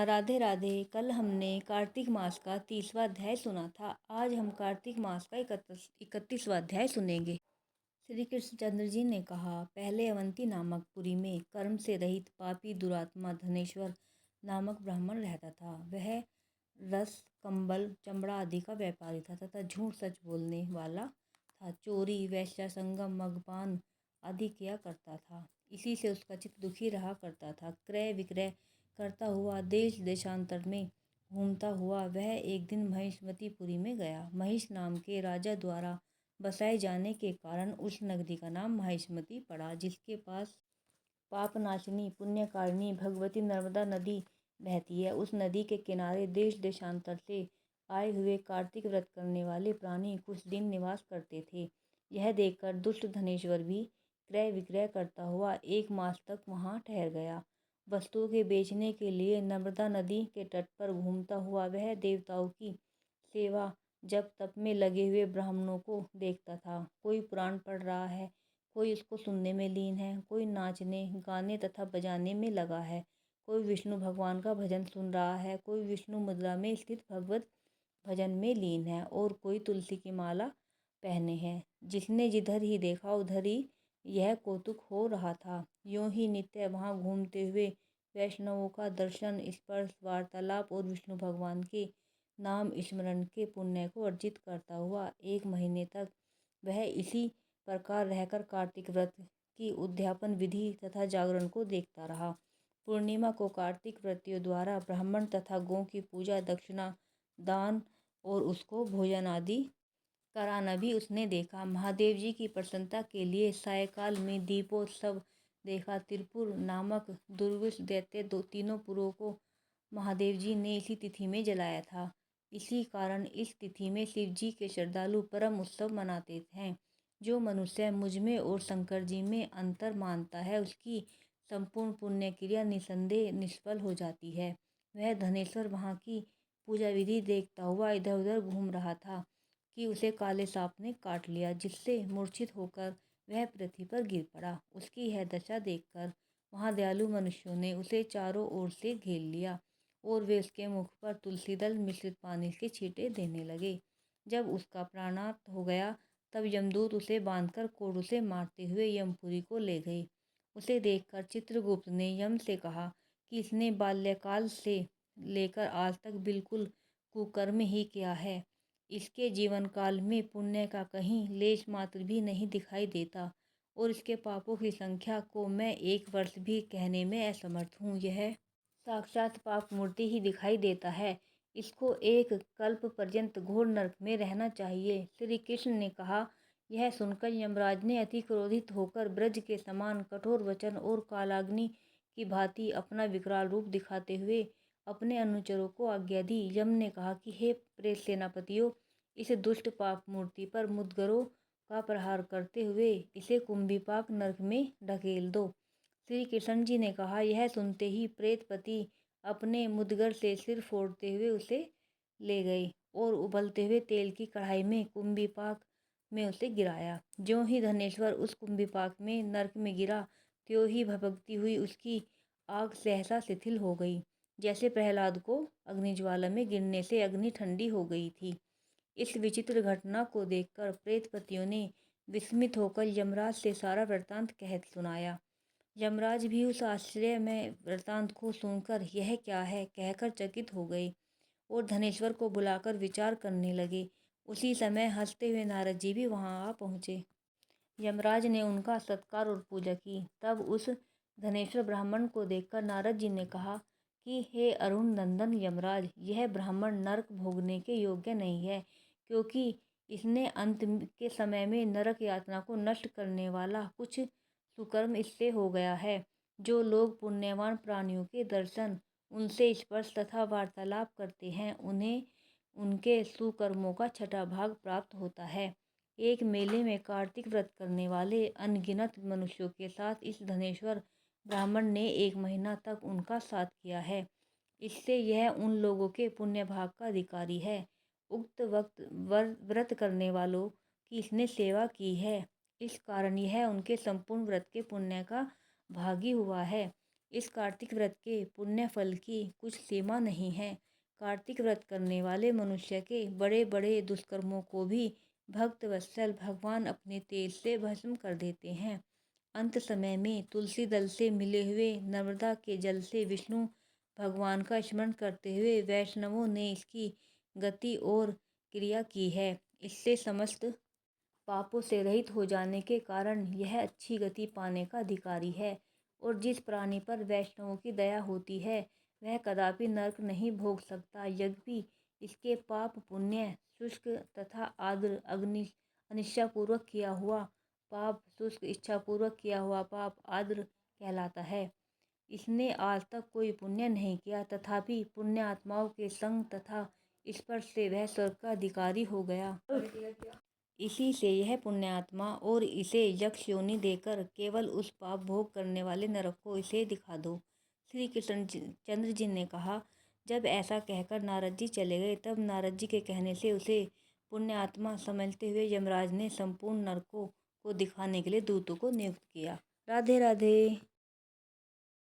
राधे राधे। कल हमने कार्तिक मास का 30वां अध्याय सुना था। आज हम कार्तिक मास का 31वां अध्याय सुनेंगे। श्री कृष्णचंद्र जी ने कहा, पहले अवंती नामक पुरी में कर्म से रहित पापी दुरात्मा धनेश्वर नामक ब्राह्मण रहता था। वह रस, कंबल, चमड़ा आदि का व्यापारी था तथा झूठ सच बोलने वाला था। चोरी, वेश्या संगम, मगपान आदि किया करता था। इसी से उसका चित्त दुखी रहा करता था। क्रय विक्रय करता हुआ देश देशांतर में घूमता हुआ वह एक दिन महिष्मतीपुरी में गया। महिष नाम के राजा द्वारा बसाए जाने के कारण उस नगरी का नाम महिष्मती पड़ा, जिसके पास पापनाशिनी पुण्यकारिणी भगवती नर्मदा नदी बहती है। उस नदी के किनारे देश देशांतर से आए हुए कार्तिक व्रत करने वाले प्राणी कुछ दिन निवास करते थे। यह देखकर दुष्ट धनेश्वर भी क्रय विक्रय करता हुआ 1 मास तक वहां ठहर गया। वस्तुओं के बेचने के लिए नर्मदा नदी के तट पर घूमता हुआ वह देवताओं की सेवा जप तप में लगे हुए ब्राह्मणों को देखता था। कोई पुराण पढ़ रहा है, कोई उसको सुनने में लीन है, कोई नाचने गाने तथा बजाने में लगा है, कोई विष्णु भगवान का भजन सुन रहा है, कोई विष्णु मुद्रा में स्थित भगवत भजन में लीन है और कोई तुलसी की माला पहने है। जिसने जिधर ही देखा उधर ही यह कौतुक हो रहा था। यूं ही नित्य वहां घूमते हुए वैष्णवों का दर्शन, स्पर्श, वार्तालाप और विष्णु भगवान के नाम स्मरण के पुण्य को अर्जित करता हुआ 1 महीने तक वह इसी प्रकार रहकर कार्तिक व्रत की उद्यापन विधि तथा जागरण को देखता रहा। पूर्णिमा को कार्तिक व्रतियों द्वारा ब्राह्मण तथा गौ की पूजा, दक्षिणा दान और उसको भोजन आदि कराना भी उसने देखा। महादेव जी की प्रसन्नता के लिए सायकाल में दीपोत्सव देखा। त्रिपुर नामक दुर्विष दैत्य तीनों पुरों को महादेव जी ने इसी तिथि में जलाया था। इसी कारण इस तिथि में शिव जी के श्रद्धालु परम उत्सव मनाते हैं। जो मनुष्य मुझ में और शंकर जी में अंतर मानता है, उसकी संपूर्ण पुण्य क्रिया निसंदेह निष्फल हो जाती है। वह धनेश्वर वहाँ की पूजा विधि देखता हुआ इधर उधर घूम रहा था कि उसे काले सांप ने काट लिया, जिससे मूर्छित होकर वह पृथ्वी पर गिर पड़ा। उसकी यह दशा देखकर वहाँ दयालु मनुष्यों ने उसे चारों ओर से घेर लिया और वे उसके मुख पर तुलसी दल मिश्रित पानी के छींटे देने लगे। जब उसका प्राणांत हो गया तब यमदूत उसे बांधकर कोड़ों से मारते हुए यमपुरी को ले गए। उसे देखकर चित्रगुप्त ने यम से कहा कि इसने बाल्यकाल से लेकर आज तक बिल्कुल कुकर्म ही किया है। इसके जीवन काल में पुण्य का कहीं लेश मात्र भी नहीं दिखाई देता और इसके पापों की संख्या को मैं 1 वर्ष भी कहने में असमर्थ हूँ। यह साक्षात पाप मूर्ति ही दिखाई देता है। इसको 1 कल्प पर्यंत घोर नरक में रहना चाहिए। श्री कृष्ण ने कहा। यह सुनकर यमराज ने अति क्रोधित होकर ब्रज के समान कठोर वचन और कालाग्नि की भांति अपना विकराल रूप दिखाते हुए अपने अनुचरों को आज्ञा दी। यम ने कहा कि हे प्रेत सेनापतियों, इस दुष्ट पाप मूर्ति पर मुद्गरों का प्रहार करते हुए इसे कुंभीपाक नरक में ढकेल दो। श्री कृष्ण जी ने कहा। यह सुनते ही प्रेतपति अपने मुद्गर से सिर फोड़ते हुए उसे ले गए और उबलते हुए तेल की कढ़ाई में कुंभीपाक में उसे गिराया। ज्यों ही धनेश्वर उस कुंभीपाक में नरक में गिरा, त्यों ही भभकती हुई उसकी आग सहसा शिथिल हो गई, जैसे प्रहलाद को अग्निज्वाला में गिरने से अग्नि ठंडी हो गई थी। इस विचित्र घटना को देखकर प्रेतपतियों ने विस्मित होकर यमराज से सारा वृत्तांत कह सुनाया। यमराज भी उस आश्चर्य में वृत्तांत को सुनकर यह क्या है कहकर चकित हो गए और धनेश्वर को बुलाकर विचार करने लगे। उसी समय हंसते हुए नारद जी भी वहां आ पहुंचे। यमराज ने उनका सत्कार और पूजा की। तब उस धनेश्वर ब्राह्मण को देखकर नारद जी ने कहा कि हे अरुण नंदन यमराज, यह ब्राह्मण नरक भोगने के योग्य नहीं है, क्योंकि इसने अंत के समय में नरक यातना को नष्ट करने वाला कुछ सुकर्म इससे हो गया है। जो लोग पुण्यवान प्राणियों के दर्शन, उनसे स्पर्श तथा वार्तालाप करते हैं, उन्हें उनके सुकर्मों का 6ठा भाग प्राप्त होता है। एक मेले में कार्तिक व्रत करने वाले अनगिनत मनुष्यों के साथ इस धनेश्वर ब्राह्मण ने 1 महीना तक उनका साथ किया है। इससे यह उन लोगों के पुण्य भाग का अधिकारी है। उक्त वक्त व्रत करने वालों की इसने सेवा की है, इस कारण यह उनके संपूर्ण व्रत के पुण्य का भागी हुआ है। इस कार्तिक व्रत के पुण्य फल की कुछ सीमा नहीं है। कार्तिक व्रत करने वाले मनुष्य के बड़े बड़े दुष्कर्मों को भी भक्त वत्सल भगवान अपने तेज से भस्म कर देते हैं। अंत समय में तुलसी दल से मिले हुए नर्मदा के जल से विष्णु भगवान का स्मरण करते हुए वैष्णवों ने इसकी गति और क्रिया की है। इससे समस्त पापों से रहित हो जाने के कारण यह अच्छी गति पाने का अधिकारी है। और जिस प्राणी पर वैष्णवों की दया होती है वह कदापि नरक नहीं भोग सकता। यद्यपि इसके पाप पुण्य शुष्क तथा आर्द्र अग्नि अनिच्छापूर्वक किया हुआ पाप शुष्क, इच्छापूर्वक किया हुआ पाप आर्द्र कहलाता है। इसने आज तक कोई पुण्य नहीं किया, तथापि पुण्य आत्माओं के संग तथा स्पर्श से वह स्वर्ग का अधिकारी हो गया। इसी से यह पुण्यात्मा और इसे यक्ष योनि देकर केवल उस पाप भोग करने वाले नरक को इसे दिखा दो। श्री कृष्ण चंद्र जी ने कहा। जब ऐसा कहकर नारद जी चले गए तब नारद जी के कहने से उसे पुण्यात्मा समझते हुए यमराज ने संपूर्ण नरकों को दिखाने के लिए दूतों को नियुक्त किया। राधे राधे।